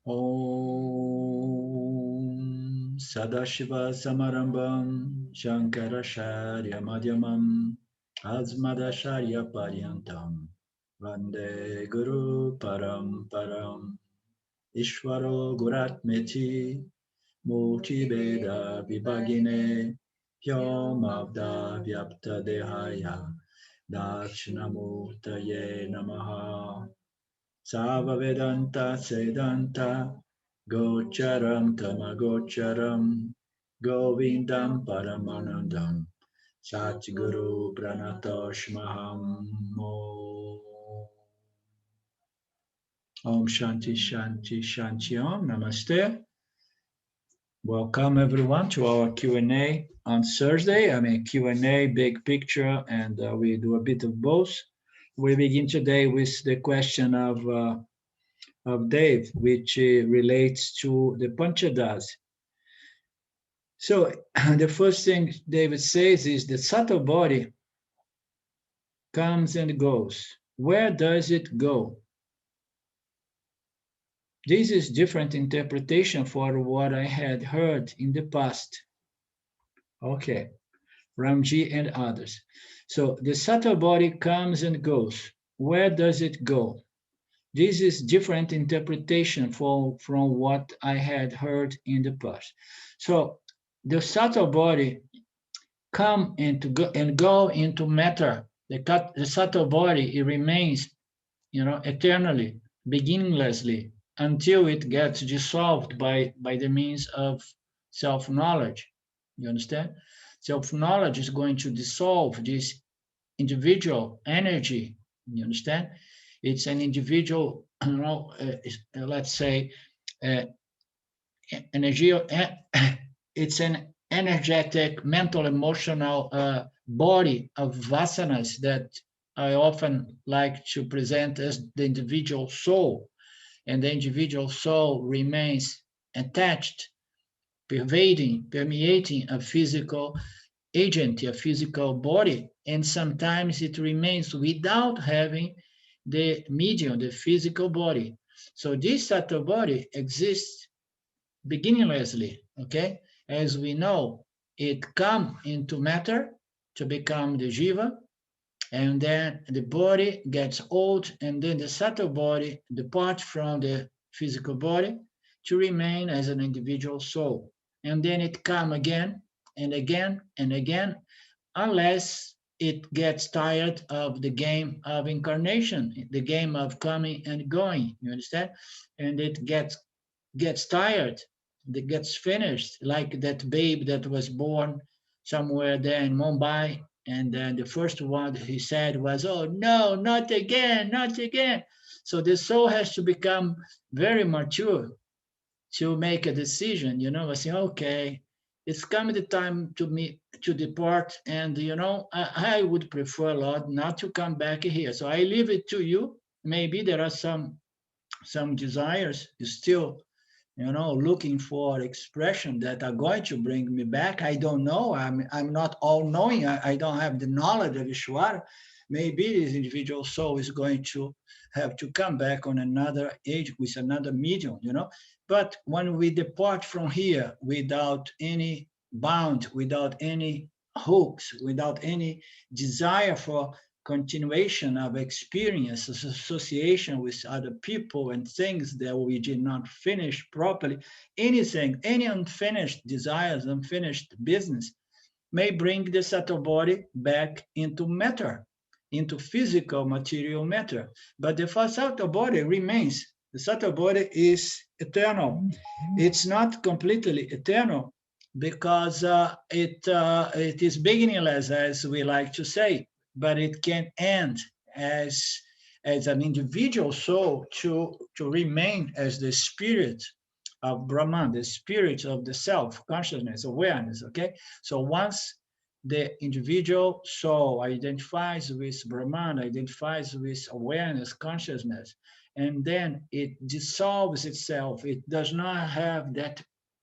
Om Sadashiva Samarambam Shankaracharya Madhyamam Asmadacharya Paryantam Vande Guru Paramparam Ishvaro Guratmeti Murti Veda Vibhagine Vyomavda Vyapta Dehaya Dakshinamurtaye Namaha Sava Vedanta Sedanta Gocharam Tamagocharam Govindam Paramanandam Satguru Pranatoshmaham Om Shanti Shanti Shanti Om Namaste. Welcome everyone to our Q&A on Thursday. I mean Q&A, big picture, and we do a bit of both. We begin today with the question of Dave, which relates to the Panchadas. So the first thing David says is the subtle body comes and goes. Where does it go? This is different interpretation for what I had heard in the past. Okay, Ramji and others. So the subtle body comes and goes. Where does it go? This is different interpretation from what I had heard in the past. So the subtle body come and go into matter. The subtle body, it remains, eternally, beginninglessly, until it gets dissolved by the means of self-knowledge. You understand? Self-knowledge is going to dissolve this individual energy. You understand? It's an individual, let's say, uh, energy. It's an energetic, mental, emotional body of vasanas that I often like to present as the individual soul. And the individual soul remains attached, permeating a physical agent, a physical body, and sometimes it remains without having the medium, the physical body. So this subtle body exists beginninglessly, okay? As we know, it comes into matter to become the jiva, and then the body gets old, and then the subtle body departs from the physical body to remain as an individual soul. And then it comes again and again and again, unless it gets tired of the game of incarnation, the game of coming and going. You understand? And it gets tired, that gets finished, like that babe that was born somewhere there in Mumbai. And then the first one he said was, "Oh, no, not again, not again." So the soul has to become very mature to make a decision, I say, okay, it's coming the time to me to depart. And, I would prefer, Lord, not to come back here. So I leave it to you. Maybe there are some desires still, looking for expression that are going to bring me back. I don't know. I'm not all knowing. I don't have the knowledge of Isvara. Maybe this individual soul is going to have to come back on another age with another medium, But when we depart from here without any bound, without any hooks, without any desire for continuation of experiences, association with other people and things that we did not finish properly, anything, any unfinished desires, unfinished business may bring the subtle body back into matter, into physical material matter. But the subtle body remains. The subtle body is eternal. It's not completely eternal because it is beginningless, as we like to say, but it can end as an individual soul to remain as the spirit of Brahman, the spirit of the self, consciousness, awareness. Okay, so once the individual soul identifies with Brahman, identifies with awareness, consciousness, and then it dissolves itself. It does not have that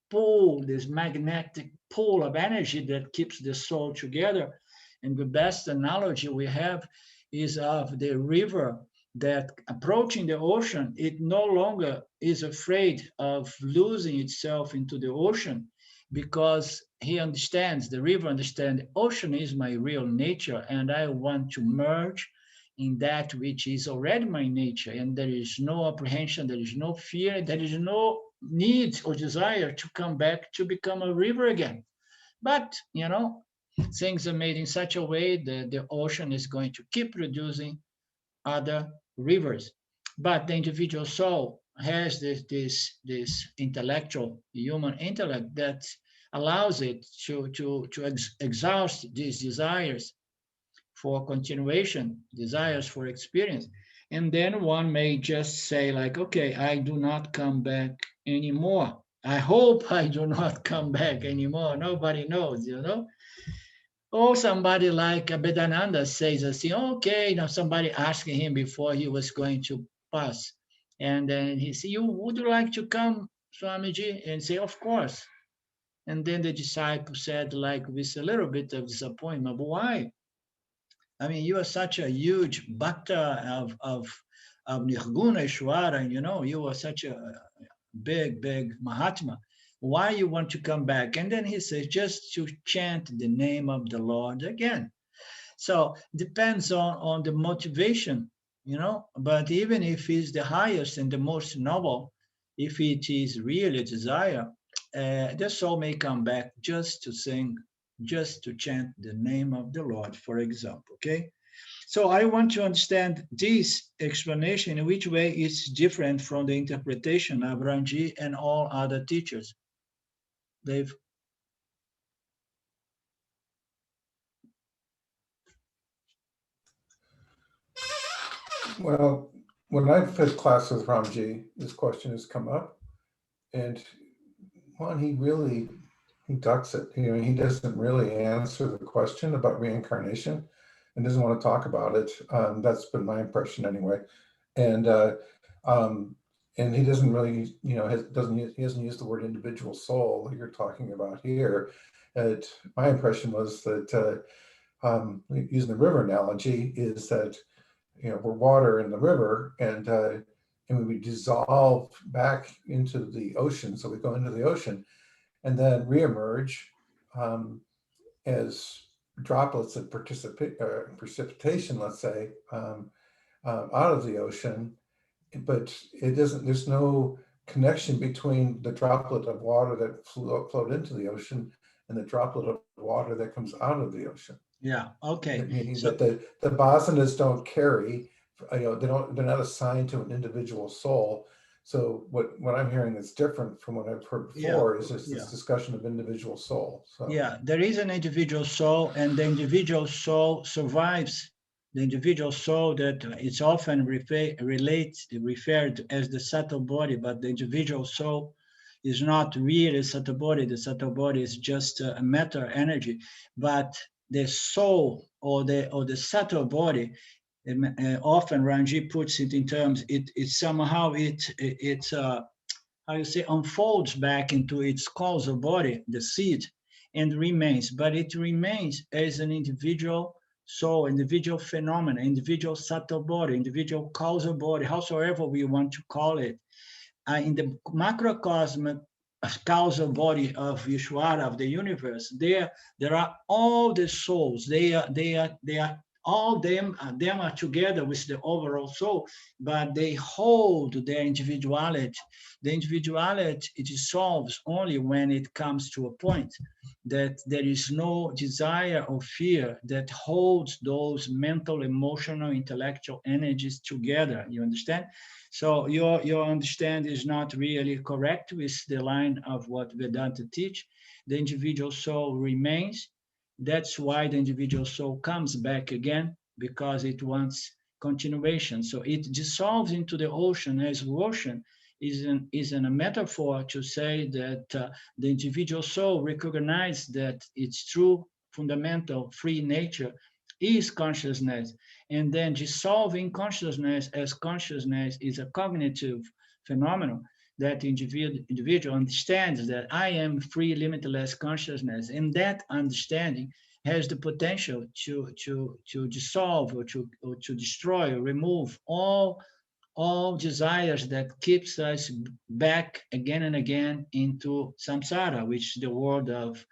pull, this magnetic pull of energy that keeps the soul together. And the best analogy we have is of the river that approaching the ocean, it no longer is afraid of losing itself into the ocean, because he understands, the river understands, the ocean is my real nature, and I want to merge in that which is already my nature. And there is no apprehension, there is no fear, there is no need or desire to come back to become a river again. But, things are made in such a way that the ocean is going to keep producing other rivers. But the individual soul has this intellectual, human intellect, that allows it to exhaust these desires for continuation, desires for experience. And then one may just say, like, okay, I do not come back anymore. I hope I do not come back anymore. Nobody knows. Or somebody like Bedananda says, okay, now somebody asking him before he was going to pass. And then he said, would you like to come, Swamiji? And say, of course. And then the disciple said, like, with a little bit of disappointment, but why? I mean, you are such a huge bhakta of Nirguna Ishwara, and you are such a big Mahatma. Why you want to come back? And then he says, just to chant the name of the Lord again. So depends on the motivation. But even if it's the highest and the most noble, if it is really a desire, the soul may come back just to sing, just to chant the name of the Lord, for example. Okay. So I want to understand this explanation, in which way it's different from the interpretation of Ranji and all other teachers. Dave? Well, when I've had class with Ramji, this question has come up, and one, he ducks it. He doesn't really answer the question about reincarnation, and doesn't want to talk about it. That's been my impression anyway, and um, and he doesn't really, he hasn't used the word individual soul that you're talking about here. And my impression was that using the river analogy is that we're water in the river, and we dissolve back into the ocean. So we go into the ocean and then reemerge um, as droplets of precipitation, let's say, out of the ocean. But it doesn't. There's no connection between the droplet of water that flowed into the ocean and the droplet of water that comes out of the ocean. Yeah. Okay. Meaning So that the basanas don't carry, they're not assigned to an individual soul. So what I'm hearing that's different from what I've heard yeah, before is just yeah. this discussion of individual soul. So Yeah, there is an individual soul, and the individual soul survives. The individual soul that it's often referred as the subtle body, but the individual soul is not really a subtle body. The subtle body is just a matter energy, but the soul or the subtle body, often Ranji puts it in terms. It somehow it's how you say, unfolds back into its causal body, the seed, and remains. But it remains as an individual soul, individual phenomenon, individual subtle body, individual causal body, howsoever we want to call it. In the macrocosmic causal body of Ishvara, of the universe, there are all the souls. They are all them are together with the overall soul, but they hold their individuality. The individuality, it dissolves only when it comes to a point that there is no desire or fear that holds those mental, emotional, intellectual energies together. You understand? So your understand is not really correct with the line of what Vedanta teach. The individual soul remains. That's why the individual soul comes back again, because it wants continuation. So it dissolves into the ocean, as ocean is a metaphor to say that the individual soul recognizes that its true fundamental free nature is consciousness, and then dissolving consciousness, as consciousness is a cognitive phenomenon, that individual understands that I am free limitless consciousness, and that understanding has the potential to dissolve or to destroy or remove all desires that keeps us back again and again into samsara, which is the world of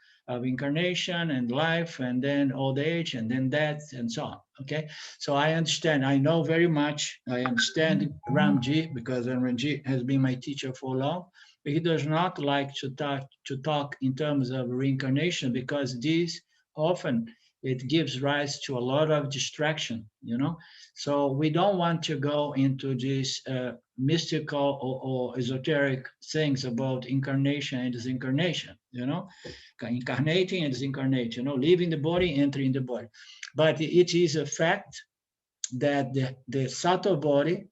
incarnation and life, and then old age, and then death, and so on. Okay, so I understand. I know very much. I understand Ramji because Ramji has been my teacher for long. But he does not like to talk in terms of reincarnation because this often it gives rise to a lot of distraction. So we don't want to go into these mystical or esoteric things about incarnation and disincarnation, incarnating and disincarnating, leaving the body, entering the body. But it is a fact that the subtle body,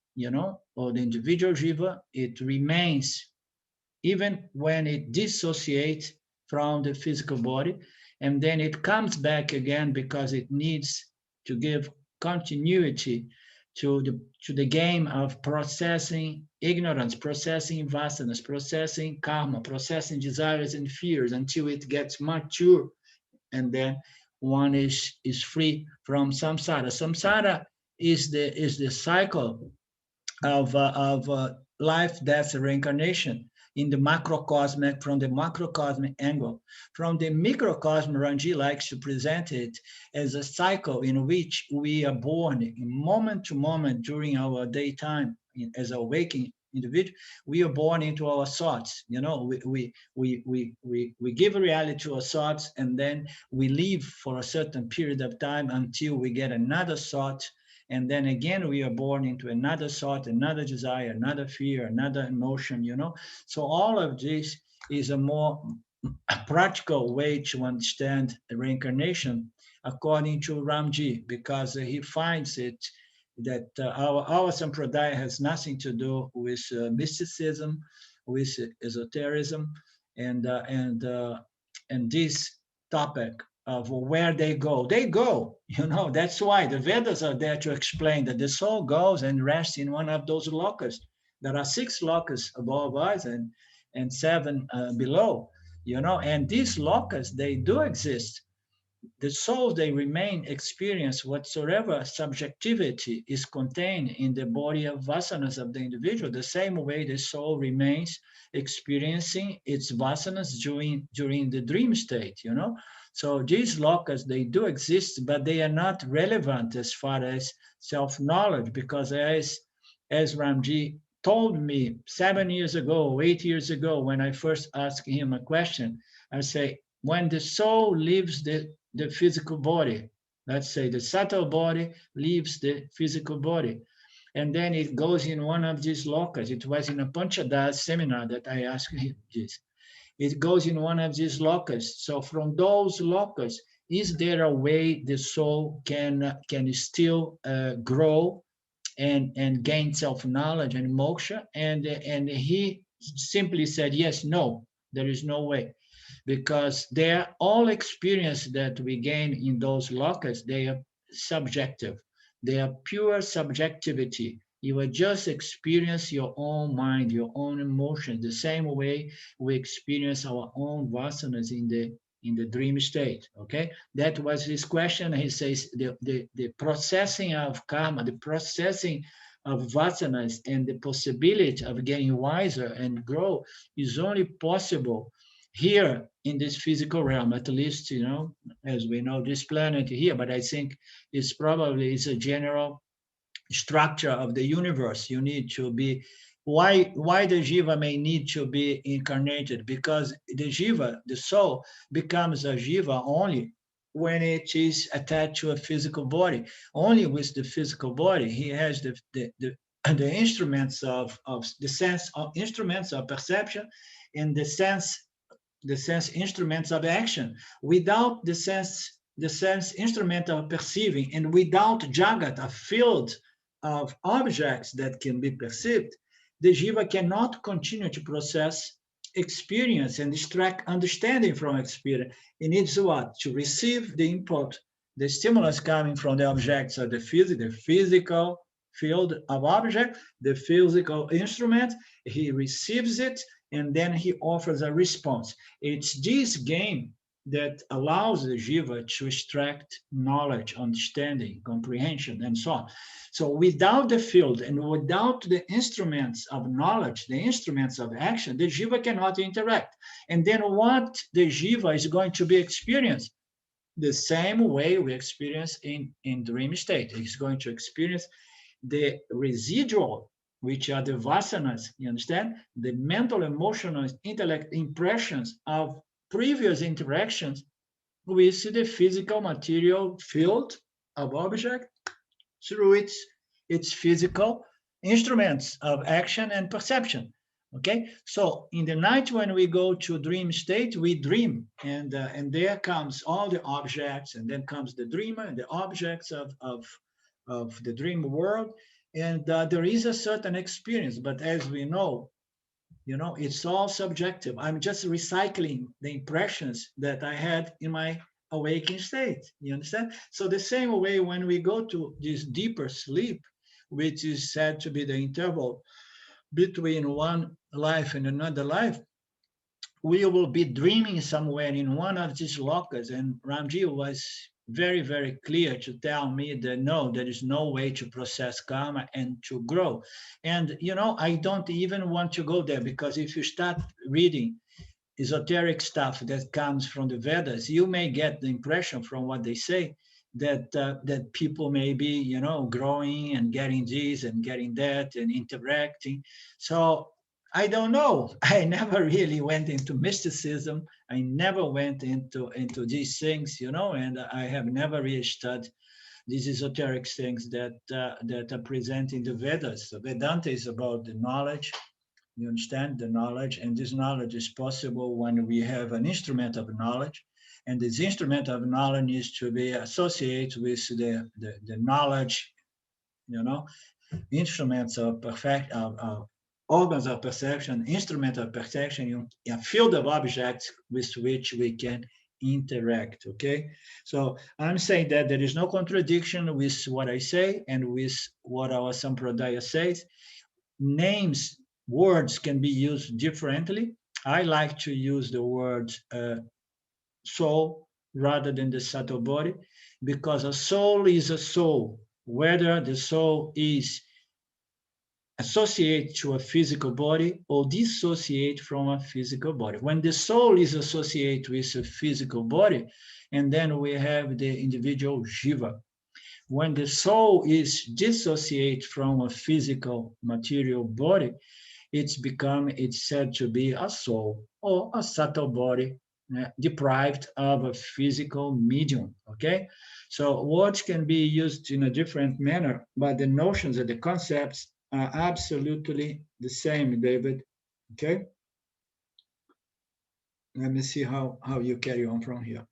or the individual jiva, it remains even when it dissociates from the physical body, and then it comes back again because it needs to give continuity to the game of processing ignorance, processing vasanas, processing karma, processing desires and fears until it gets mature, and then one is free from samsara. Samsara is the cycle of life, death, reincarnation in the macrocosmic, from the macrocosmic angle. From the microcosm, Ranji likes to present it as a cycle in which we are born in moment to moment during our daytime as a waking individual. We are born into our thoughts. We give reality to our thoughts, and then we live for a certain period of time until we get another thought, and then again we are born into another thought, another desire, another fear, another emotion. So all of this is a more practical way to understand reincarnation according to Ramji, because he finds it that our sampradaya has nothing to do with mysticism, with esotericism, and this topic of where they go. They go, that's why the Vedas are there to explain that the soul goes and rests in one of those lokas. There are 6 lokas above us and 7 below, and these lokas, they do exist. The soul, they remain experience whatsoever subjectivity is contained in the body of vasanas of the individual, the same way the soul remains experiencing its vasanas during the dream state. So these lokas, they do exist, but they are not relevant as far as self-knowledge, because as Ramji told me 7 years ago, 8 years ago, when I first asked him a question, I say, when the soul leaves the physical body, let's say the subtle body leaves the physical body, and then it goes in one of these lokas. It was in a Panchadas seminar that I asked him this. It goes in one of these lokas. So from those lokas, is there a way the soul can still grow and gain self-knowledge and moksha? And he simply said, yes, no, there is no way, because they're all experience that we gain in those lokas, they are subjective. They are pure subjectivity. You will just experience your own mind, your own emotions, the same way we experience our own vasanas in the dream state. Okay, that was his question. He says the processing of karma, the processing of vasanas, and the possibility of getting wiser and grow is only possible here in this physical realm, at least, as we know, this planet here. But I think it's probably a general structure of the universe. You need to be, why the jiva may need to be incarnated, because the jiva, the soul, becomes a jiva only when it is attached to a physical body. Only with the physical body he has the instruments of the sense of instruments of perception, and the sense instruments of action. Without the sense instrument of perceiving, and without jagat, a field of objects that can be perceived, the jiva cannot continue to process experience and extract understanding from experience. It needs what? To receive the input, the stimulus coming from the objects of the physical field of object, the physical instrument. He receives it, and then he offers a response. It's this game that allows the jiva to extract knowledge, understanding, comprehension, and so on. So without the field and without the instruments of knowledge, the instruments of action, the jiva cannot interact. And then what the jiva is going to be experienced? The same way we experience in dream state. It's going to experience the residual, which are the vasanas, you understand? The mental, emotional, intellect impressions of previous interactions with the physical material field of object through its physical instruments of action and perception. Okay, so in the night when we go to dream state, we dream, and there comes all the objects, and then comes the dreamer and the objects of the dream world, and there is a certain experience. But as we know, it's all subjective. I'm just recycling the impressions that I had in my awakening state. You understand? So the same way when we go to this deeper sleep, which is said to be the interval between one life and another life, we will be dreaming somewhere in one of these lokas. And Ramji was very, very clear to tell me that no, there is no way to process karma and to grow. And, I don't even want to go there, because if you start reading esoteric stuff that comes from the Vedas, you may get the impression from what they say that people may be, growing and getting this and getting that and interacting. So I don't know. I never really went into mysticism. I never went into these things, and I have never really studied these esoteric things that are present in the Vedas. So Vedanta is about the knowledge. You understand, the knowledge, and this knowledge is possible when we have an instrument of knowledge, and this instrument of knowledge needs to be associated with the knowledge, instruments of perfect organs of perception, instrument of perception, a field of objects with which we can interact. Okay, so I'm saying that there is no contradiction with what I say and with what our Sampradaya says. Names, words can be used differently. I like to use the word soul rather than the subtle body, because a soul is a soul, whether the soul is associated to a physical body or dissociate from a physical body. When the soul is associated with a physical body, and then we have the individual jiva. When the soul is dissociated from a physical material body, it's said to be a soul or a subtle body deprived of a physical medium. Okay, so words can be used in a different manner, but the notions and the concepts are absolutely the same, David. Okay, let me see how you carry on from here.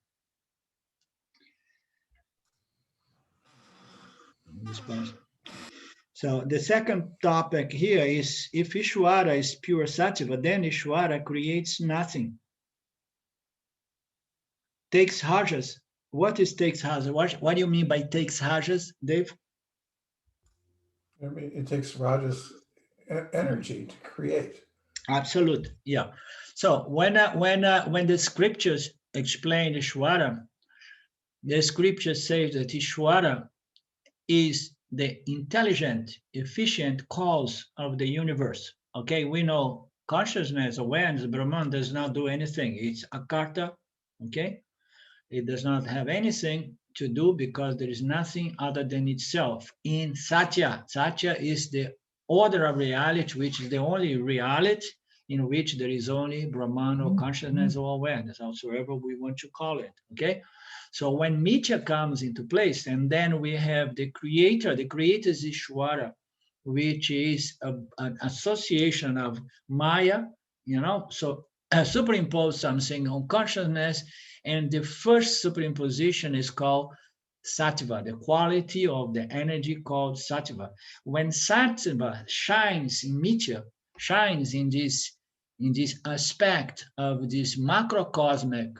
So the second topic here is, if Ishvara is pure sattva, then Ishvara creates nothing. Takes rajas. What is takes rajas? What do you mean by takes rajas, Dave? I mean, it takes rajas energy to create. Absolutely, yeah. So when the scriptures explain Ishvara, the scriptures say that Ishvara is the intelligent, efficient cause of the universe. Okay, we know consciousness, awareness, Brahman does not do anything. It's akarta, okay? It does not have anything to do because there is nothing other than itself. In Satya, Satya is the order of reality, which is the only reality in which there is only Brahman or consciousness or awareness, however we want to call it, okay? So when Mitya comes into place, and then we have the creator is Ishvara, which is an association of Maya, so superimpose something on consciousness, and the first superimposition is called sattva, the quality of the energy called sattva. When sattva shines in Mitya, shines in this aspect of this macrocosmic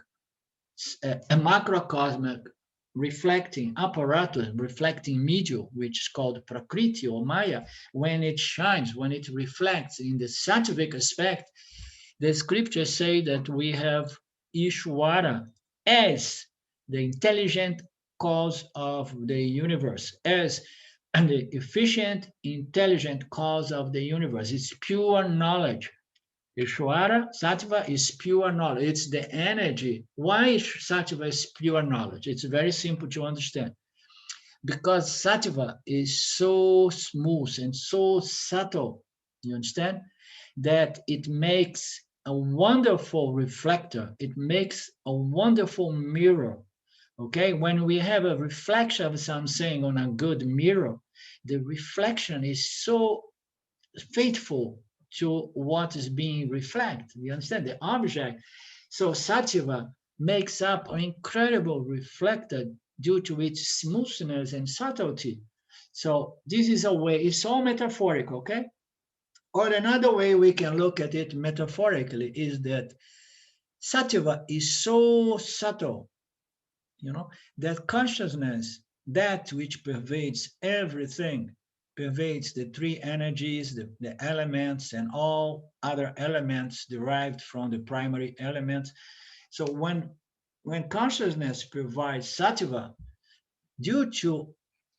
reflecting apparatus, reflecting medium, which is called prakriti or maya, when it shines, when it reflects in the sattvic aspect, the scriptures say that we have Ishvara as the intelligent cause of the universe, as and the efficient, intelligent cause of the universe. It's pure knowledge. Ishvara, Sattva is pure knowledge. It's the energy. Why Sattva is pure knowledge? It's very simple to understand. Because Sattva is so smooth and so subtle, you understand, that it makes a wonderful reflector. It makes a wonderful mirror. Okay, when we have a reflection of something on a good mirror, the reflection is so faithful to what is being reflected. You understand the object. So Sattva makes up an incredible reflector due to its smoothness and subtlety. So this is a way, it's all metaphorical, okay? Or another way we can look at it metaphorically is that Sattva is so subtle, you know, that consciousness, that which pervades everything, pervades the three energies, the elements, and all other elements derived from the primary elements. So when consciousness provides sattva, due to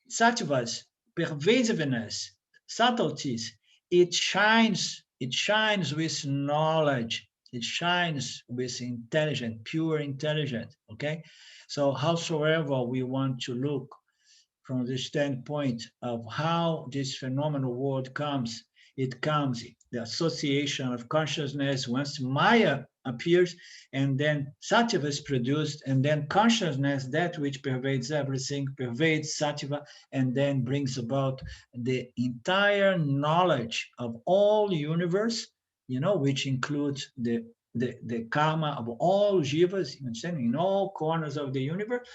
sattva's pervasiveness, subtleties, it shines with knowledge, it shines with intelligence, pure intelligence. Okay, so howsoever we want to look from the standpoint of how this phenomenal world comes, it comes the association of consciousness once Maya appears, and then Sattva is produced, and then consciousness, that which pervades everything, pervades Sattva, and then brings about the entire knowledge of all universe, you know, which includes the karma of all jivas, you understand, in all corners of the universe.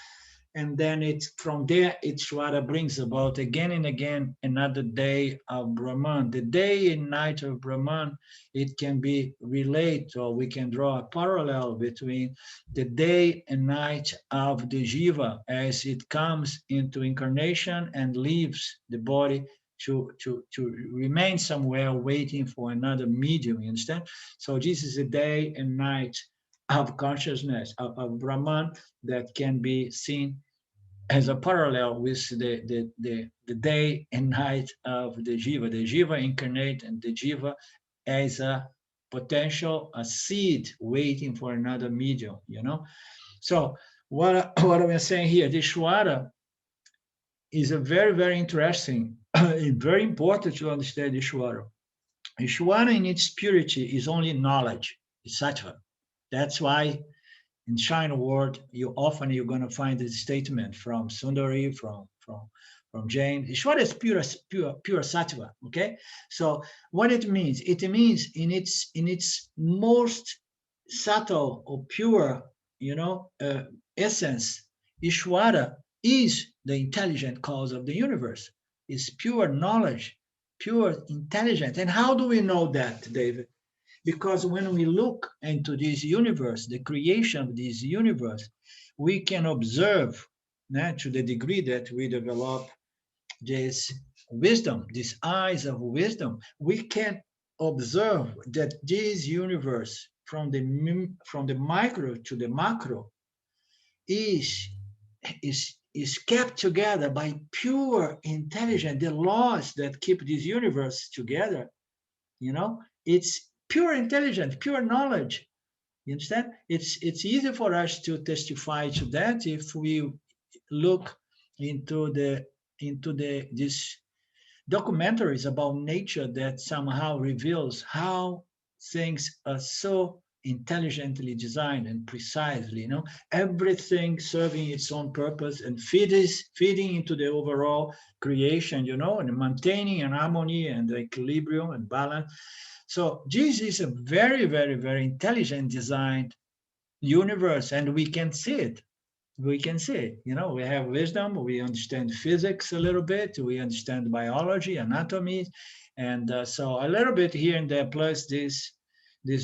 And then it's from there, Ishvara brings about again and again another day of Brahman. The day and night of Brahman, it can be related, or we can draw a parallel between the day and night of the Jiva as it comes into incarnation and leaves the body to remain somewhere waiting for another medium, you understand? So this is a day and night of consciousness, of Brahman, that can be seen as a parallel with the day and night of the Jiva incarnate, and the Jiva as a potential, a seed waiting for another medium, you know? So what I'm saying here, the Ishvara is a very, very interesting, very important to understand Ishvara. Ishvara in its purity is only knowledge, it's sattva. That's why in China world, you're going to find this statement from Sundari, from Jain. Ishvara is pure sattva. Okay, so what it means? It means in its most subtle or pure, you know, essence, Ishvara is the intelligent cause of the universe. It's pure knowledge, pure intelligence. And how do we know that, David? Because when we look into this universe, the creation of this universe, we can observe, to the degree that we develop this wisdom, these eyes of wisdom, we can observe that this universe, from the micro to the macro, is kept together by pure intelligence. The laws that keep this universe together, you know, it's pure intelligence, pure knowledge. You understand? It's easy for us to testify to that if we look into these documentaries about nature that somehow reveals how things are so intelligently designed and precisely, you know, everything serving its own purpose and feeding into the overall creation, you know, and maintaining an harmony and equilibrium and balance. So this is a very, very, very intelligent designed universe, and we can see it. We can see it. You know, we have wisdom, we understand physics a little bit, we understand biology, anatomy, and so a little bit here and there, plus this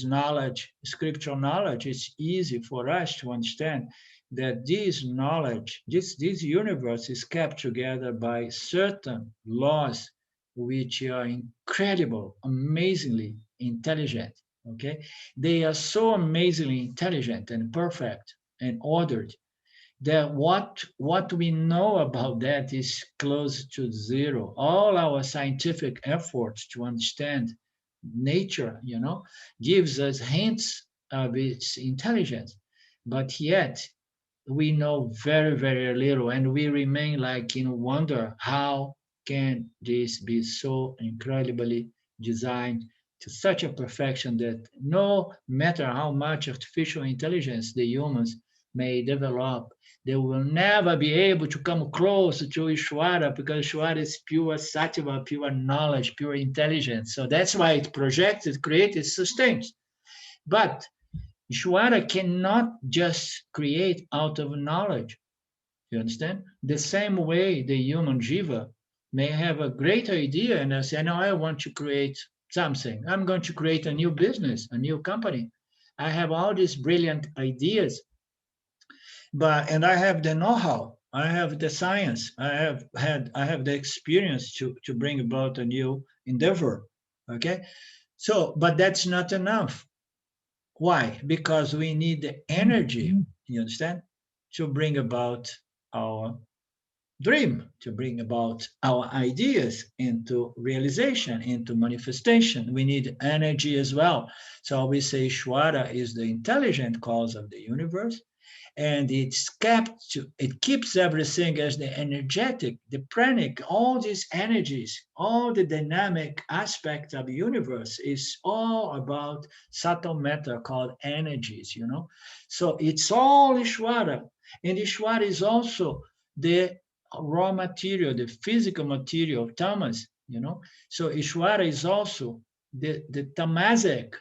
knowledge, scriptural knowledge, it's easy for us to understand that this knowledge, this universe is kept together by certain laws which are incredible, amazingly intelligent. Okay, they are so amazingly intelligent and perfect and ordered, that what we know about that is close to zero. All our scientific efforts to understand nature, gives us hints of its intelligence, but yet we know very, very little, and we remain like in wonder, how can this be so incredibly designed to such a perfection that no matter how much artificial intelligence the humans may develop, they will never be able to come close to Ishvara, because Ishvara is pure sattva, pure knowledge, pure intelligence. So that's why it projects, it creates, it sustains. But Ishvara cannot just create out of knowledge. You understand? The same way the human jiva may have a great idea and I say, no, I want to create something. I'm going to create a new business, a new company. I have all these brilliant ideas, and I have the know-how, I have the science, I have the experience to bring about a new endeavor. Okay. So, but that's not enough. Why? Because we need the energy, you understand, to bring about our dream, to bring about our ideas into realization, into manifestation. We need energy as well. So we say Shwara is the intelligent cause of the universe, and it keeps everything as the energetic, the pranic, all these energies, all the dynamic aspect of the universe is all about subtle matter called energies, So it's all Ishvara, and Ishvara is also the raw material, the physical material, tamas, So Ishvara is also the tamasic,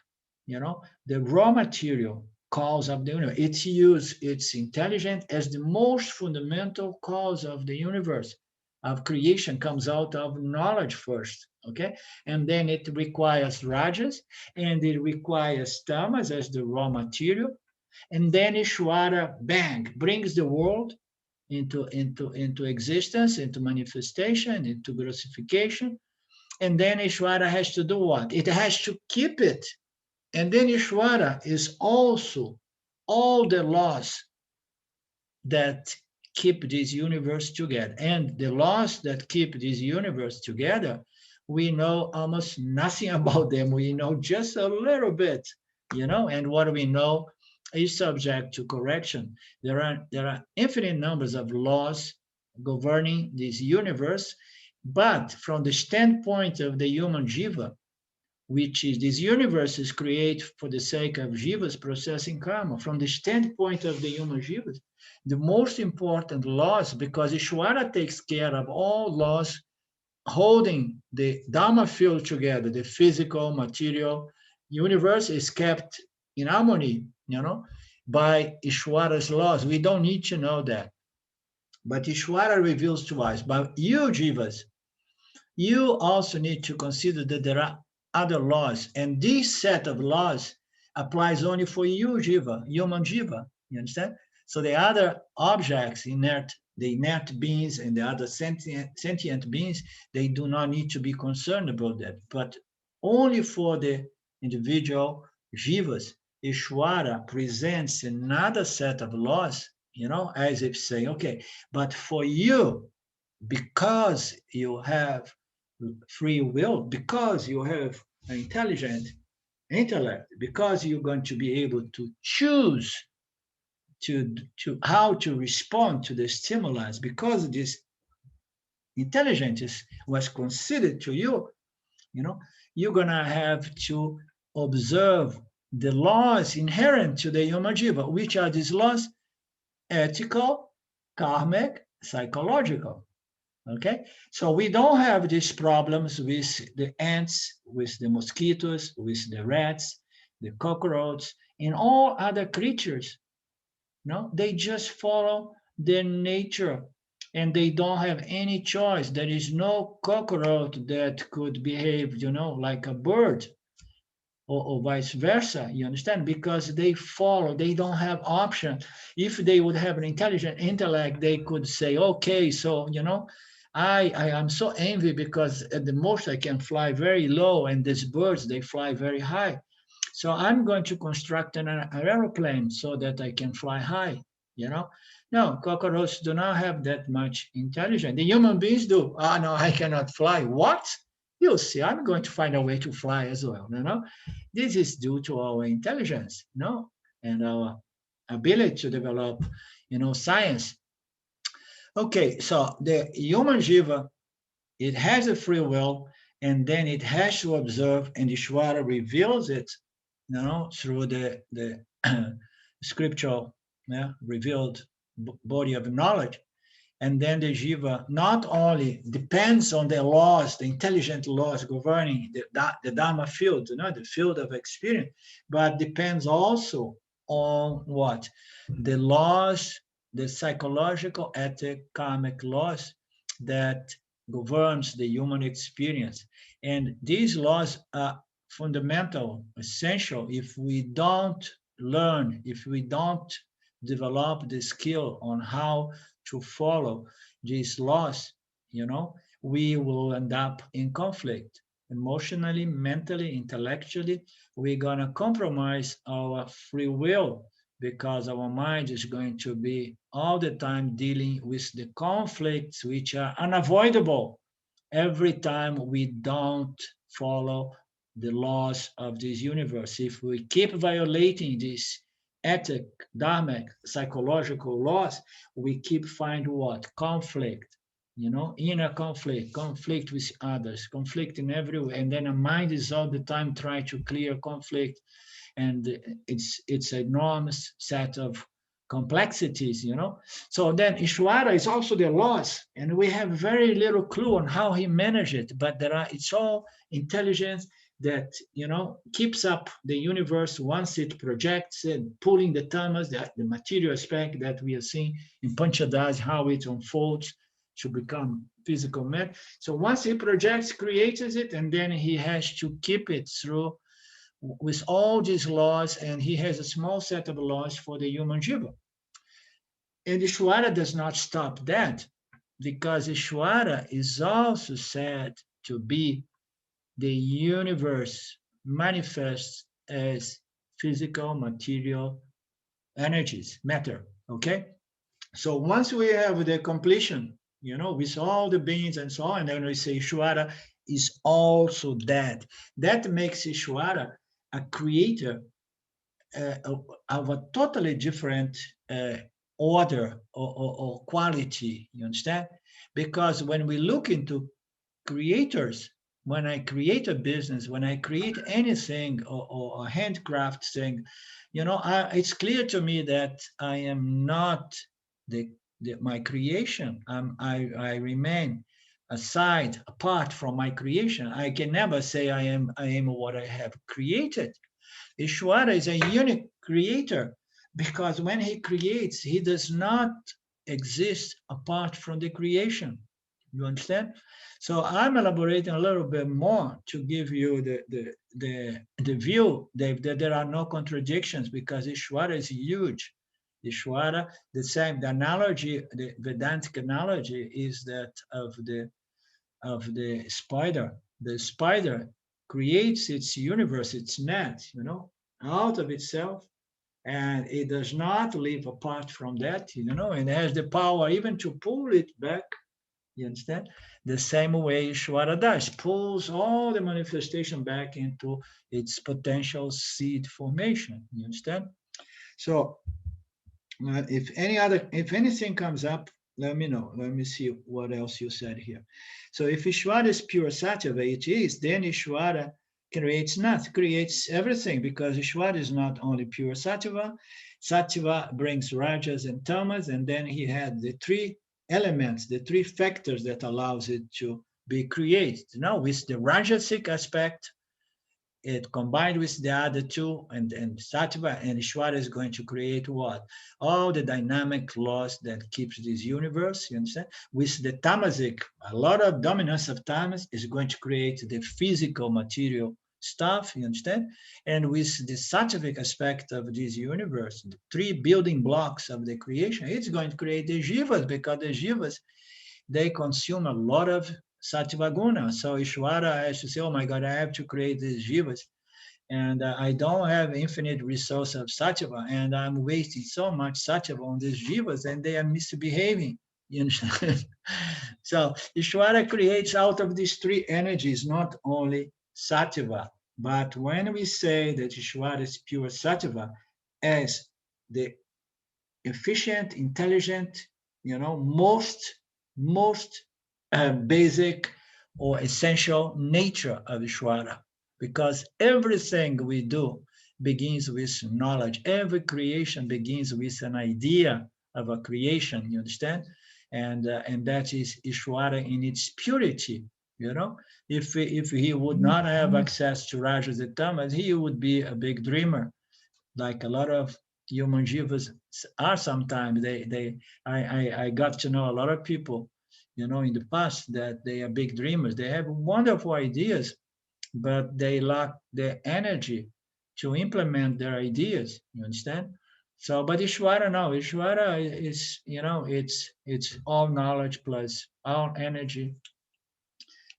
the raw material cause of the universe. It's intelligent as the most fundamental cause of the universe, of creation, comes out of knowledge first, okay? And then it requires rajas, and it requires tamas as the raw material. And then Ishvara, bang, brings the world into existence, into manifestation, into grossification. And then Ishvara has to do what? It has to keep it. And then Ishvara is also all the laws that keep this universe together. And the laws that keep this universe together, we know almost nothing about them. We know just a little bit, and what we know is subject to correction. There are infinite numbers of laws governing this universe, but from the standpoint of the human jiva, which is this universe is created for the sake of jivas processing karma. From the standpoint of the human jivas, the most important laws, because Ishvara takes care of all laws holding the Dharma field together, the physical, material universe is kept in harmony, by Ishvara's laws. We don't need to know that. But Ishvara reveals to us, but you jivas, you also need to consider that there are other laws, and this set of laws applies only for you, jiva, human jiva. You understand? So the other objects, the inert beings and the other sentient beings, they do not need to be concerned about that. But only for the individual jivas, Ishvara presents another set of laws, as if saying, okay, but for you, because you have free will, because you have an intelligent intellect, because you're going to be able to choose to how to respond to the stimulus, because this intelligence was considered to you, you're gonna have to observe the laws inherent to the human jiva. Which are these laws? Ethical, karmic, psychological. Okay, so we don't have these problems with the ants, with the mosquitoes, with the rats, the cockroaches, and all other creatures. No, they just follow their nature, and they don't have any choice. There is no cockroach that could behave, like a bird, or vice versa. You understand? Because they follow, they don't have option. If they would have an intelligent intellect, they could say, okay, so I am so envy because at the most I can fly very low, and these birds, they fly very high. So I'm going to construct an aeroplane so that I can fly high. you know. No, cockroaches do not have that much intelligence. The human beings do. Ah, no, I cannot fly. What? You'll see, I'm going to find a way to fly as well, you know. This is due to our intelligence, no, and our ability to develop, science. Okay, so the human jiva, it has a free will, and then it has to observe, and Ishvara reveals it, through the scriptural, revealed body of knowledge. And then the jiva not only depends on the laws, the intelligent laws governing the Dharma field, the field of experience, but depends also on what? The laws, the psychological, ethic, karmic laws that governs the human experience. And these laws are fundamental, essential. If we don't learn, if we don't develop the skill on how to follow these laws, we will end up in conflict emotionally, mentally, intellectually. We're going to compromise our free will because our mind is going to be all the time dealing with the conflicts which are unavoidable every time we don't follow the laws of this universe. If we keep violating these ethic, dharmic, psychological laws, we keep finding what? Conflict, inner conflict, conflict with others, conflict in every way. And then a mind is all the time trying to clear conflict. And it's an enormous set of complexities, So then Ishvara is also the laws, and we have very little clue on how he managed it, but it's all intelligence that keeps up the universe once it projects and pulling the tamas, the material aspect that we are seeing in Panchadas, how it unfolds to become physical matter. So once he projects, creates it, and then he has to keep it through with all these laws, and he has a small set of laws for the human jiva. And Ishvara does not stop that, because Ishvara is also said to be the universe manifests as physical, material energies, matter, okay? So once we have the completion, with all the beings and so on, and then we say Ishvara is also that. That makes Ishvara a creator of a totally different order or quality, you understand? Because when we look into creators, when I create a business, when I create anything or a handcraft thing, it's clear to me that I am not my creation. I remain aside, apart from my creation. I can never say I am what I have created. Ishvara is a unique creator because when he creates, he does not exist apart from the creation. You understand? So I'm elaborating a little bit more to give you the view that there are no contradictions because Ishvara is huge. Ishvara, the analogy, the Vedantic analogy is that of the spider. The spider creates its universe, its net, out of itself, and it does not live apart from that, and has the power even to pull it back. You understand? The same way Ishvara does, pulls all the manifestation back into its potential seed formation. You understand? So, if anything comes up, let me know. Let me see what else you said here. So if Ishvara is pure sattva, it is, then Ishvara creates everything because Ishvara is not only pure sattva. Sattva brings rajas and tamas, and then he had the three elements, the three factors that allows it to be created. With the rajasic aspect, it combined with the other two, and Sattva and Ishvara is going to create what? All the dynamic laws that keeps this universe, you understand? With the tamasic, a lot of dominance of tamas is going to create the physical material stuff, you understand? And with the sattvic aspect of this universe, the three building blocks of the creation, it's going to create the jivas, because the jivas, they consume a lot of sattva guna. So Ishvara has to say, oh my God, I have to create these jivas. and I don't have infinite resource of sattva, and I'm wasting so much sattva on these jivas, and they are misbehaving. You understand? So Ishvara creates out of these three energies, not only sattva, but when we say that Ishvara is pure sattva, as the efficient, intelligent, most basic or essential nature of Ishvara, because everything we do begins with knowledge. Every creation begins with an idea of a creation. You understand? And that is Ishvara in its purity. If he would not have access to Rajas and Tamas, he would be a big dreamer, like a lot of human jivas are sometimes. I got to know a lot of people, in the past, that they are big dreamers. They have wonderful ideas, but they lack the energy to implement their ideas. You understand? So, but Ishvara, no, Ishvara is, it's all knowledge plus all energy,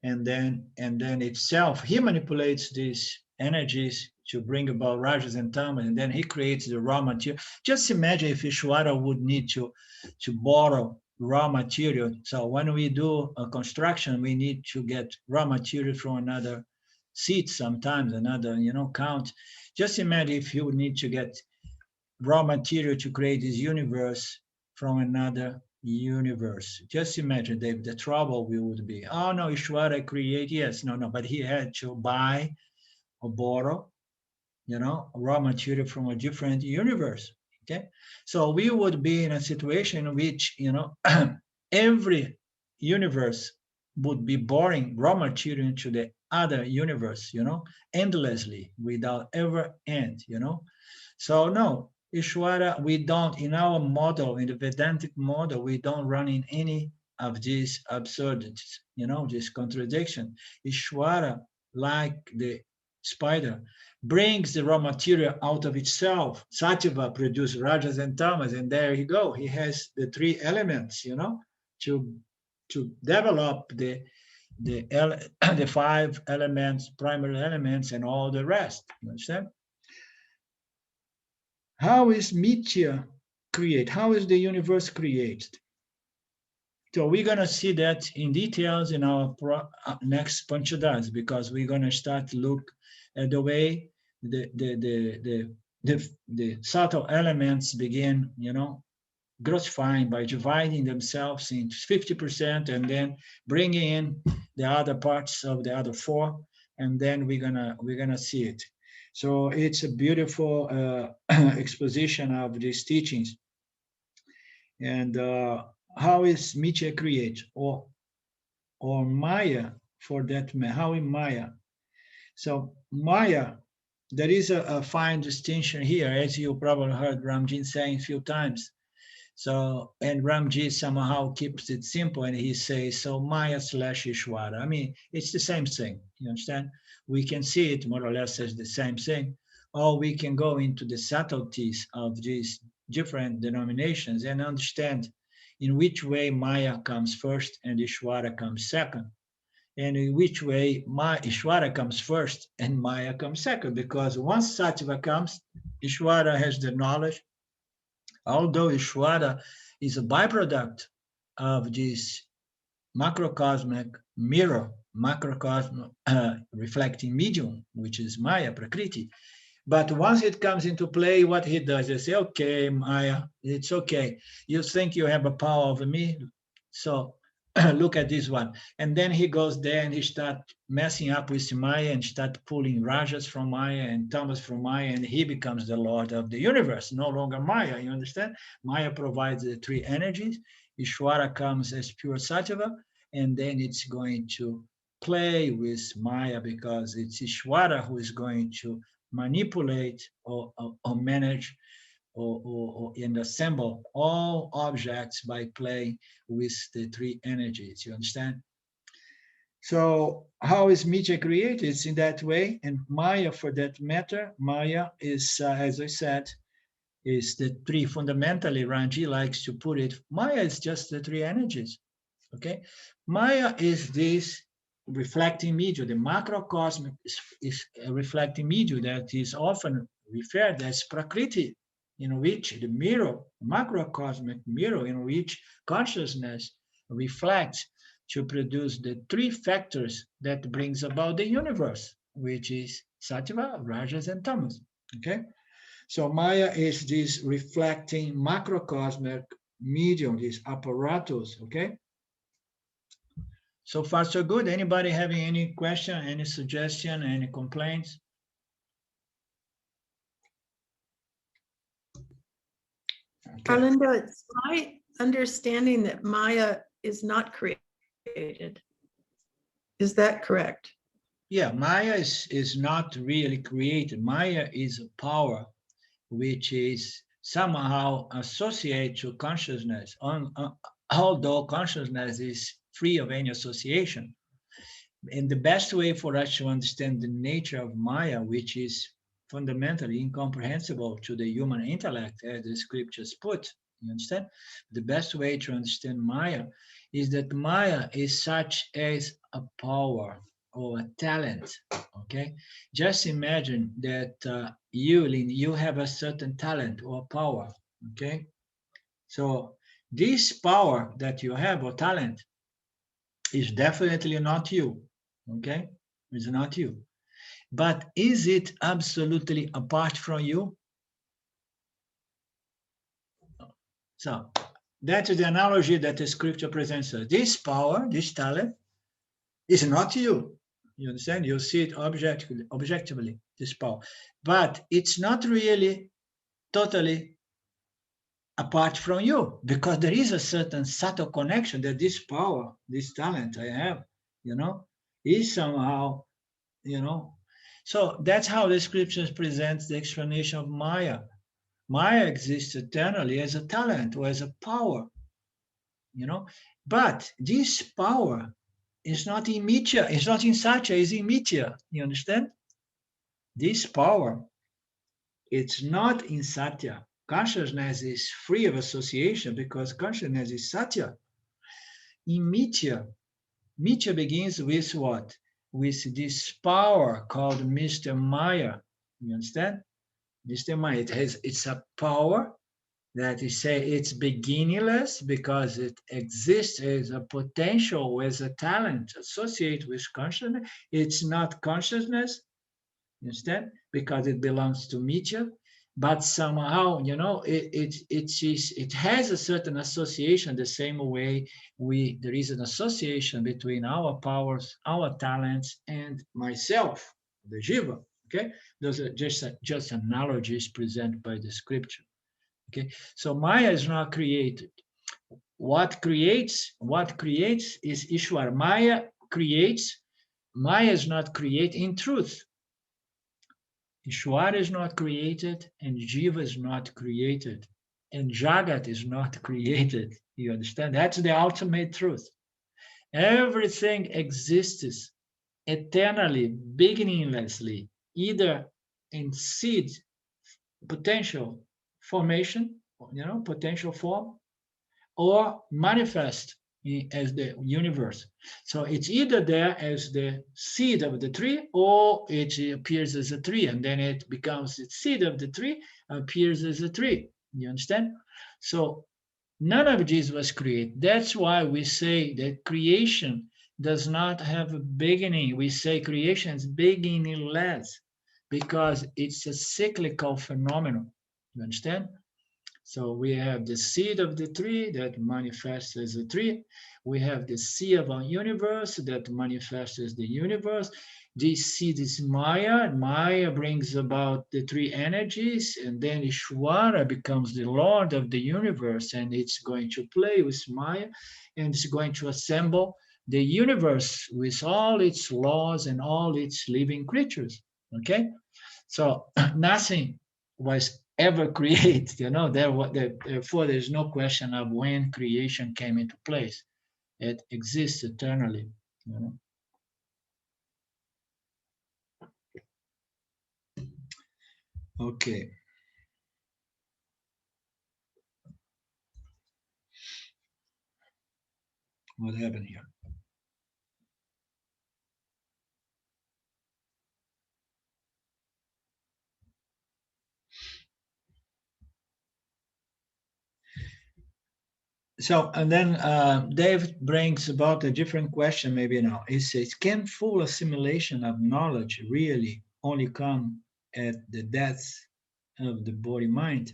and then itself he manipulates these energies to bring about rajas and tamas, and then he creates the raw material. Just imagine if Ishvara would need to borrow raw material. So when we do a construction, we need to get raw material from another seat, sometimes another count. Just imagine if you would need to get raw material to create this universe from another universe. Just imagine, David, the trouble we would be. Oh no, Ishvara create, yes, no, but he had to buy or borrow, raw material from a different universe. Okay, so we would be in a situation in which, every universe would be borrowing raw material into the other universe, endlessly without ever end. So no, Ishvara, we don't, in our model, in the Vedantic model, we don't run in any of these absurdities, this contradiction. Ishvara, like the spider, brings the raw material out of itself. Sattva produces rajas and tamas, and there you go. He has the three elements, to develop the the five elements, primary elements, and all the rest. You understand? How is Mithya created? How is the universe created? So we're going to see that in details in our next Panchadas, because we're going to start to look at the way the subtle elements begin, grossifying by dividing themselves into 50% and then bringing in the other parts of the other four, and then we're gonna see it. So it's a beautiful exposition of these teachings. And how is Mithya created, or Maya, for that matter? How is Maya? So Maya, there is a fine distinction here, as you probably heard Ramjin saying a few times. So, and Ramji somehow keeps it simple, and he says, so Maya slash Ishvara. I mean, it's the same thing. You understand? We can see it more or less as the same thing, or we can go into the subtleties of these different denominations and understand in which way Maya comes first and Ishvara comes second, and in which way Ishvara comes first and Maya comes second. Because once Sattva comes, Ishvara has the knowledge, although Ishvara is a byproduct of this macrocosmic mirror, macrocosm reflecting medium, which is Maya, Prakriti. But once it comes into play, what he does is say, okay, Maya, it's okay. You think you have a power over me, so look at this one. And then he goes there and he starts messing up with Maya and start pulling Rajas from Maya and Tamas from Maya, and he becomes the Lord of the universe, no longer Maya, you understand? Maya provides the three energies. Ishvara comes as pure Sattva, and then it's going to play with Maya, because it's Ishvara who is going to manipulate or manage and assemble all objects by playing with the three energies. You understand? So how is Mithya created? It's in that way. And Maya, for that matter, Maya is, as I said, is the three. Fundamentally, Ranji likes to put it, Maya is just the three energies. Okay? Maya is this reflecting medium, the macrocosmic is a reflecting medium that is often referred as Prakriti, in which the mirror, macrocosmic mirror, in which consciousness reflects to produce the three factors that brings about the universe, which is Sattva, Rajas, and Tamas. Okay, so Maya is this reflecting macrocosmic medium, this apparatus. Okay, so far so good. Anybody having any question, any suggestion, any complaints? Okay. Arlindo, it's my understanding that Maya is not created. Is that correct? Yeah, Maya is not really created. Maya is a power which is somehow associated to consciousness, although consciousness is free of any association. And the best way for us to understand the nature of Maya, which is fundamentally incomprehensible to the human intellect, as the scriptures put, you understand? The best way to understand Maya is that Maya is such as a power or a talent, okay? Just imagine that you, Lynn, you have a certain talent or power, okay? So this power that you have or talent is definitely not you, okay? It's not you. But is it absolutely apart from you? So that is the analogy that the scripture presents us. This power, this talent, is not you. You understand? You see it objectively, this power. But it's not really totally apart from you, because there is a certain subtle connection that this power, this talent I have, is somehow, So that's how the scriptures presents the explanation of Maya. Maya exists eternally as a talent or as a power, But this power is not immediate, it's not in Satya, it's immediate. You understand? This power, it's not in Satya. Consciousness is free of association because consciousness is Satya. In Mitya, Mitya begins with what? With this power called Mr. Maya. You understand? Mr. Maya, it's a power that is say it's beginningless because it exists as a potential, as a talent associated with consciousness. It's not consciousness, you understand? Because it belongs to Mitya, but somehow, it has a certain association the same way there is an association between our powers, our talents, and myself, the Jiva. Okay, those are just analogies presented by the scripture. Okay, so Maya is not created. What creates is Ishwar. Maya creates. Maya is not created in truth. Ishwar is not created, and Jiva is not created, and Jagat is not created. You understand? That's the ultimate truth. Everything exists eternally, beginninglessly, either in seed, potential formation, potential form, or manifest as the universe. So it's either there as the seed of the tree, or it appears as a tree, and then it becomes the seed of the tree, appears as a tree. You understand? So none of this was created. That's why we say that creation does not have a beginning. We say creation is beginningless because it's a cyclical phenomenon. You understand? So we have the seed of the tree that manifests as a tree. We have the seed of our universe that manifests as the universe. This seed is Maya. Maya brings about the three energies, and then Ishwara becomes the Lord of the universe, and it's going to play with Maya, and it's going to assemble the universe with all its laws and all its living creatures. Okay? So nothing was ever created, therefore there's no question of when creation came into place. It exists eternally. Okay. What happened here? So, and then Dave brings about a different question maybe now. He says, can full assimilation of knowledge really only come at the death of the body-mind?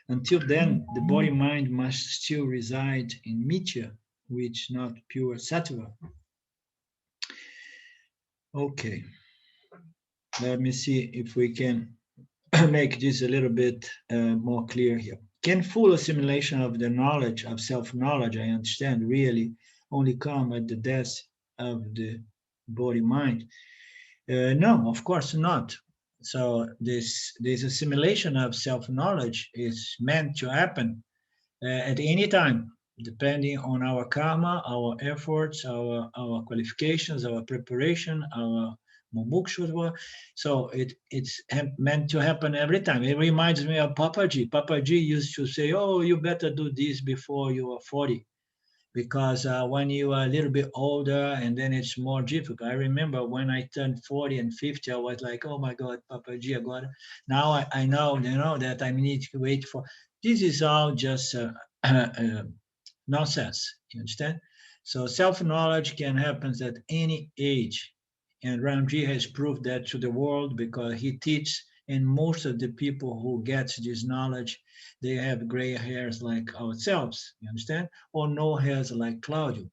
Until then, the body-mind must still reside in Mithya, which not pure Sattva. Okay, let me see if we can make this a little bit more clear here. Can full assimilation of the knowledge of self-knowledge, I understand, really only come at the death of the body-mind? No, of course not. So this assimilation of self-knowledge is meant to happen at any time, depending on our karma, our efforts, our qualifications, our preparation, our mumukshutva. So it's meant to happen every time. It reminds me of Papaji. Papaji used to say, oh, you better do this before you are 40, because when you are a little bit older and then it's more difficult. I remember when I turned 40 and 50, I was like, oh my God, Papaji, I got it. Now I know, that I need to wait for, this is all just nonsense, you understand? So self-knowledge can happen at any age. And Ramji has proved that to the world because he teaches, and most of the people who get this knowledge, they have gray hairs like ourselves, you understand? Or no hairs like Claudio.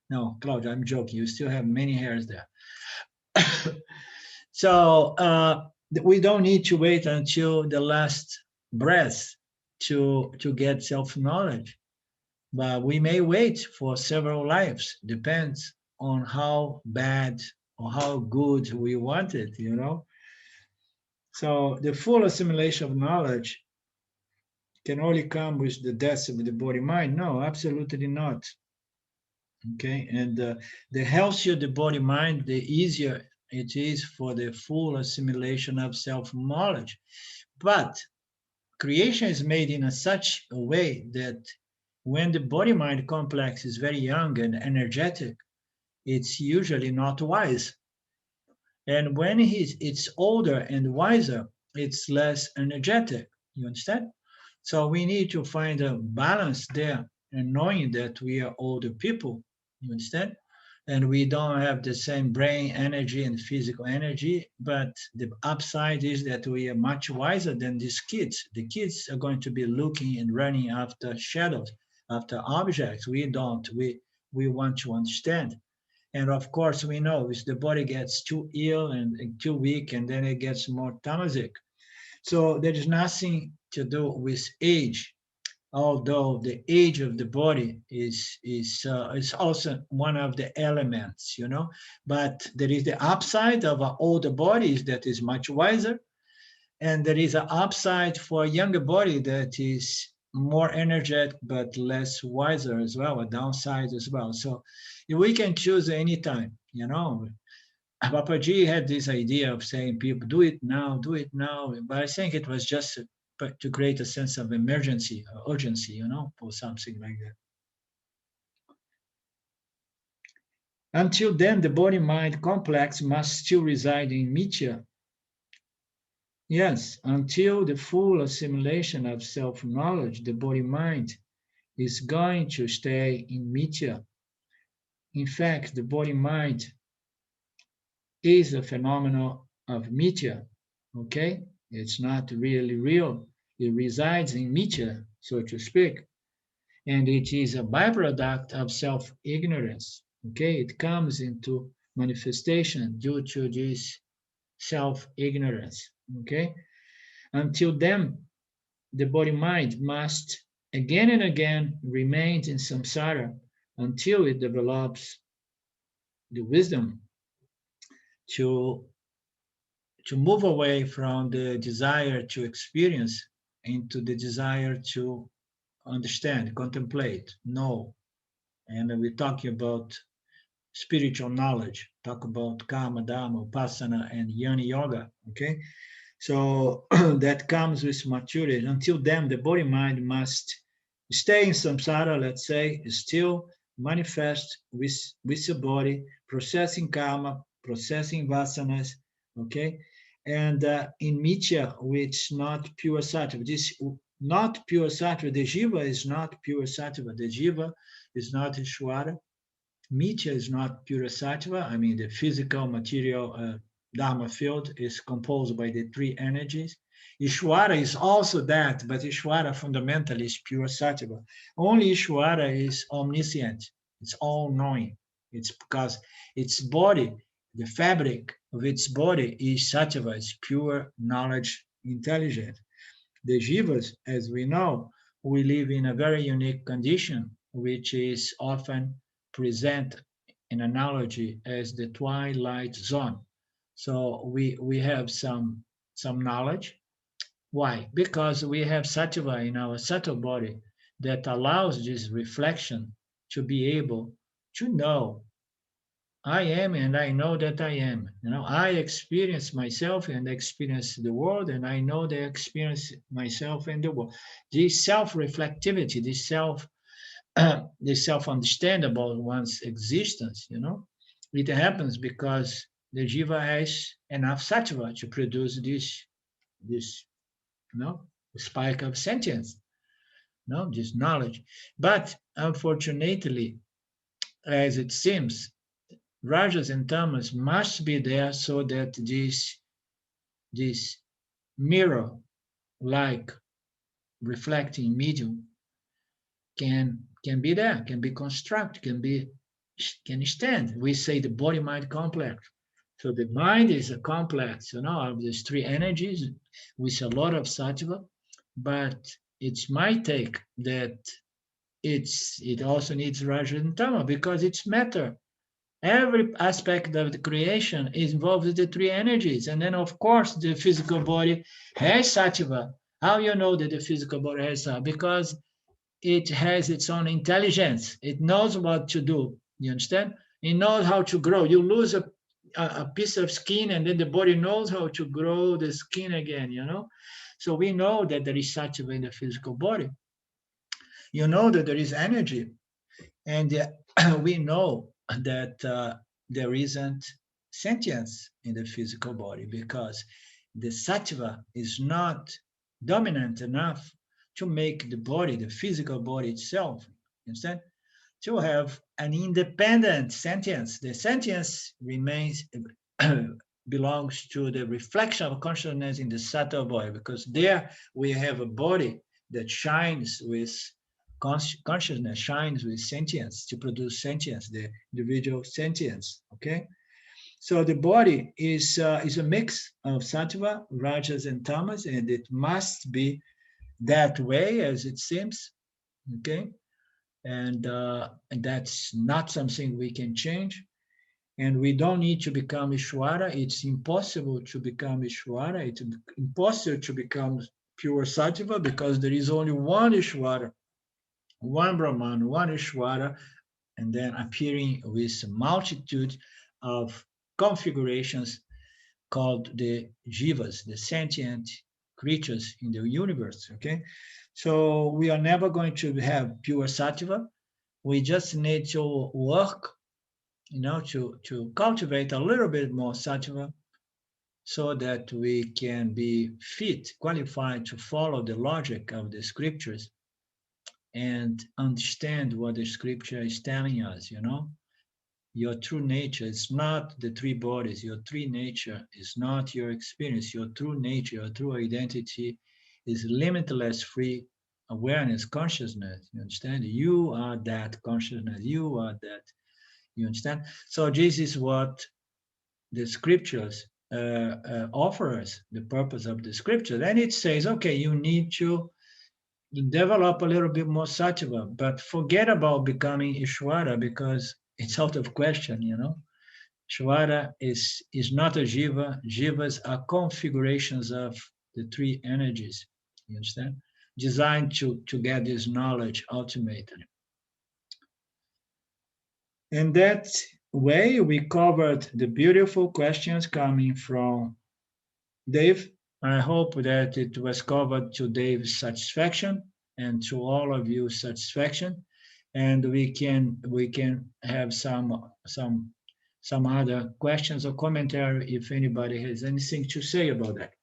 No, Claudio, I'm joking. You still have many hairs there. So we don't need to wait until the last breath to get self-knowledge. But we may wait for several lives, depends on how bad or how good we want it. So the full assimilation of knowledge can only come with the death of the body-mind. No, absolutely not. Okay, and the healthier the body-mind, the easier it is for the full assimilation of self-knowledge. But creation is made in such a way that when the body-mind complex is very young and energetic, it's usually not wise. And when it's older and wiser, it's less energetic. You understand? So we need to find a balance there, and knowing that we are older people, you understand? And we don't have the same brain energy and physical energy, but the upside is that we are much wiser than these kids. The kids are going to be looking and running after shadows, after objects. We don't. We want to understand. And of course, we know if the body gets too ill and too weak, and then it gets more tamasic. So there is nothing to do with age, although the age of the body is also one of the elements. But there is the upside of an older body that is much wiser, and there is an upside for a younger body that is more energetic but less wiser as well, a downside as well. So we can choose any time. Papaji had this idea of saying people do it now, but I think it was just to create a sense of emergency or urgency, or something like that. Until then, the body-mind complex must still reside in Mithya. Yes, until the full assimilation of self-knowledge, the body-mind is going to stay in Mithya. In fact, the body-mind is a phenomenon of Mithya, okay? It's not really real. It resides in Mithya, so to speak, and it is a byproduct of self-ignorance, okay? It comes into manifestation due to this self-ignorance, okay? Until then, the body-mind must again and again remain in samsara until it develops the wisdom to move away from the desire to experience into the desire to understand, contemplate, know. And we're talking about spiritual knowledge, talk about karma, dharma, upasana, and jnana yoga, okay? So that comes with maturity. Until then, the body-mind must stay in samsara, let's say, still manifest with the body, processing karma, processing vasanas, okay? And in Mithya, which not pure sattva, this not pure sattva. The jiva is not pure sattva. The jiva is not Ishvara. Mitya is not pure sattva. I mean, the physical material dharma field is composed by the three energies. Ishvara is also that, but Ishvara fundamentally is pure sattva. Only Ishvara is omniscient. It's all-knowing. It's because its body, the fabric of its body is sattva, it's pure knowledge, intelligence. The jivas, as we know, we live in a very unique condition, which is often present in analogy as the twilight zone. So we have some knowledge. Why? Because we have sattva in our subtle body that allows this reflection to be able to know I am and I know that I am. I experience myself and experience the world, and I know that I experience myself and the world. This self-reflectivity, this self-understand about one's existence, it happens because the jiva has enough sattva to produce this, spike of sentience, this knowledge. But unfortunately, as it seems, rajas and tamas must be there so that this mirror like reflecting medium can be there, can be constructed, can stand. We say the body mind complex. So the mind is a complex, of these three energies with a lot of sattva, but it's my take that it also needs rajas and tamas because it's matter. Every aspect of the creation involves the three energies. And then, of course, the physical body has sattva. How you know that the physical body has sattva? Because it has its own intelligence. It knows what to do. You understand? It knows how to grow. You lose a piece of skin, and then the body knows how to grow the skin again, So we know that there is sattva in the physical body. You know that there is energy. And we know that there isn't sentience in the physical body because the sattva is not dominant enough to make the body, the physical body itself, understand, to have an independent sentience. The sentience remains belongs to the reflection of consciousness in the sattva body because there we have a body that shines with consciousness, shines with sentience to produce sentience, the individual sentience. Okay, so the body is a mix of sattva, rajas, and tamas, and it must be that way as it seems. Okay, and that's not something we can change. And we don't need to become Ishvara. It's impossible to become Ishvara. It's impossible to become pure sattva because there is only one Ishvara, one Brahman, one Ishvara, and then appearing with a multitude of configurations called the jivas, the sentient creatures in the universe. Okay, so we are never going to have pure sattva. We just need to work, to cultivate a little bit more sattva so that we can be fit, qualified to follow the logic of the scriptures and understand what the scripture is telling us. Your true nature is not the three bodies. Your true nature is not your experience. Your true nature, your true identity is limitless free awareness, consciousness. You understand? You are that consciousness. You are that. You understand? So this is what the scriptures offer us, the purpose of the scriptures. And it says, okay, you need to develop a little bit more sattva, but forget about becoming Ishvara because it's out of question, Ishvara is not a jiva. Jivas are configurations of the three energies, you understand? Designed to get this knowledge ultimately. In that way, we covered the beautiful questions coming from Dave. I hope that it was covered to Dave's satisfaction and to all of you satisfaction, and we can have some other questions or commentary if anybody has anything to say about that.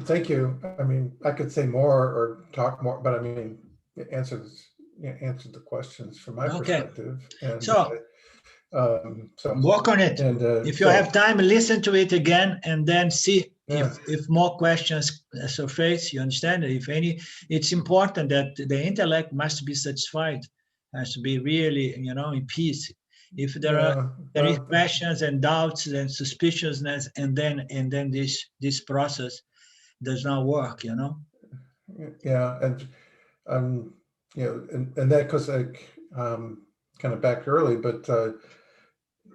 thank you. I mean, I could say more or talk more, but I mean, it answered the questions from my Okay. perspective. And So so work on it. and If you so, have time, listen to it again and then see yeah, if more questions surface. You understand? If any, it's important that the intellect must be satisfied, has to be really, you know, in peace. If there are well, questions and doubts and suspiciousness, and then this process does not work, you know. yeah, and you know, and that goes like kind of back early, but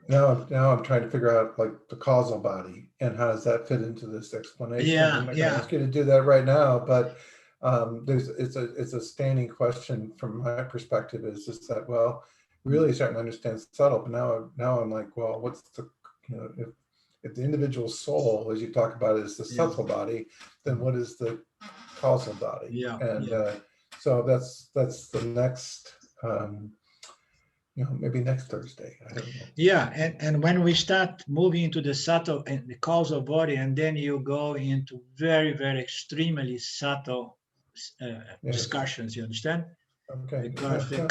now I'm trying to figure out like the causal body and how does that fit into this explanation. Yeah, I'm not going yeah. to ask you to do that right now, but it's a standing question from my perspective is just that, well, really starting to understand subtle, but now I'm like, well, what's the, you know, if the individual soul, as you talk about, is the subtle body, then what is the causal body? Yeah, and yeah. So that's the next you know, maybe next Thursday, I don't know. Yeah, and when we start moving into the subtle and the causal body, and then you go into very, very extremely subtle Yes. discussions, you understand? Okay. Because Yeah, the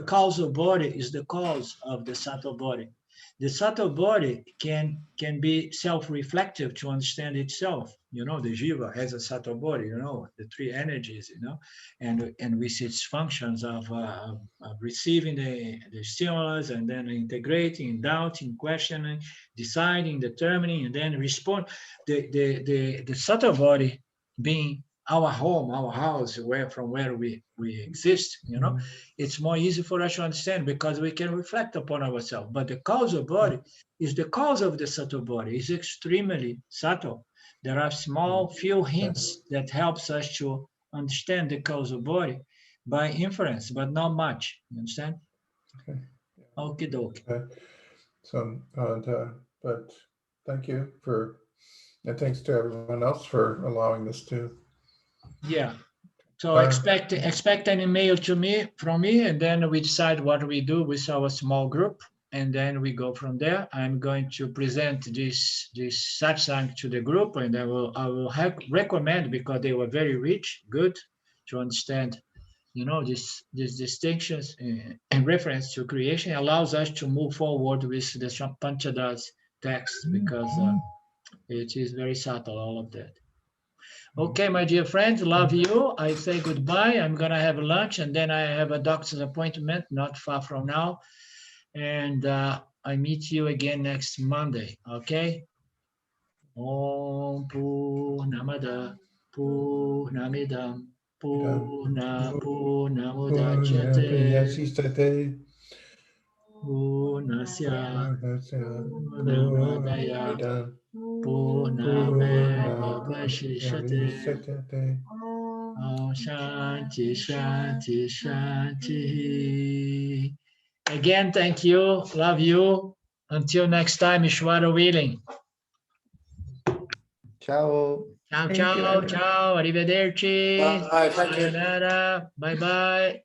causal body is the cause of the subtle body. The subtle body can be self-reflective to understand itself. You know, the jiva has a subtle body, you know, the three energies, you know, and we see its functions of receiving the stimulus and then integrating, doubting, questioning, deciding, determining, and then respond. The subtle body being our home, our house, from where we exist, you know, it's more easy for us to understand because we can reflect upon ourselves. But the causal body is the cause of the subtle body. It's extremely subtle. There are small few hints that helps us to understand the causal body by inference, but not much. You understand? Okay. Okie dokie. Okay. So, but thank you and thanks to everyone else for allowing this to. Yeah. So expect an email from me, and then we decide what we do with our small group, and then we go from there. I'm going to present this satsang to the group, and I will recommend, because they were very rich, good to understand. You know, these distinctions in reference to creation allows us to move forward with the Panchadas text, because it is very subtle, all of that. Okay, my dear friends, love you. I say goodbye. I'm going to have lunch, and then I have a doctor's appointment not far from now. And I meet you again next Monday, okay? Om Purnamada Purnamidam Purnamudachyate Purnasya Purnamadaya Purnameva Vashishyate. Om Shanti, Shanti, Shanti. Again, thank you. Love you. Until next time, Isvara willing. Ciao. Ciao, Thank you, ciao, Andrew. ciao. Arrivederci. Bye, thank you. Sayonara. Bye-bye.